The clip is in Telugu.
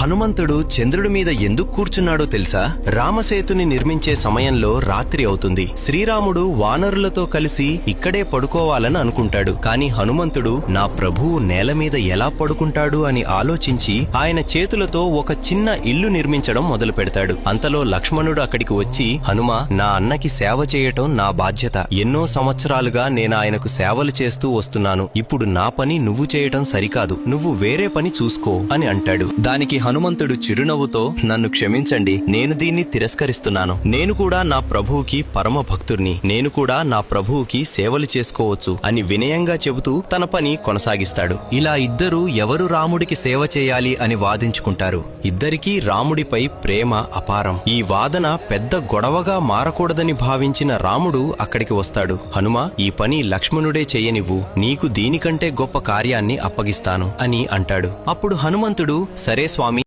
హనుమంతుడు చంద్రుడి మీద ఎందుకు కూర్చున్నాడో తెలుసా? రామసేతుని నిర్మించే సమయంలో రాత్రి అవుతుంది. శ్రీరాముడు వానరులతో కలిసి ఇక్కడే పడుకోవాలని అనుకుంటాడు. కాని హనుమంతుడు నా ప్రభువు నేల మీద ఎలా పడుకుంటాడు అని ఆలోచించి ఆయన చేతులతో ఒక చిన్న ఇల్లు నిర్మించడం మొదలు పెడతాడు. అంతలో లక్ష్మణుడు అక్కడికి వచ్చి, హనుమా, నా అన్నకి సేవ చేయటం నా బాధ్యత. ఎన్నో సంవత్సరాలుగా నేను ఆయనకు సేవలు చేస్తూ వస్తున్నాను. ఇప్పుడు నా పని నువ్వు చేయటం సరికాదు. నువ్వు వేరే పని చూసుకో అని అంటాడు. దానికి హనుమంతుడు చిరునవ్వుతో, నన్ను క్షమించండి, నేను దీన్ని తిరస్కరిస్తున్నాను. నేను కూడా నా ప్రభువుకి పరమ భక్తుర్ని. నేను కూడా నా ప్రభువుకి సేవలు చేసుకోవచ్చు అని వినయంగా చెబుతూ తన పని కొనసాగిస్తాడు. ఇలా ఇద్దరూ ఎవరు రాముడికి సేవ చేయాలి అని వాదించుకుంటారు. ఇద్దరికీ రాముడిపై ప్రేమ అపారం. ఈ వాదన పెద్ద గొడవగా మారకూడదని భావించిన రాముడు అక్కడికి వస్తాడు. హనుమా, ఈ పని లక్ష్మణుడే చెయ్యనివ్వు. నీకు దీనికంటే గొప్ప కార్యాన్ని అప్పగిస్తాను అని అంటాడు. అప్పుడు హనుమంతుడు, సరే స్వామి,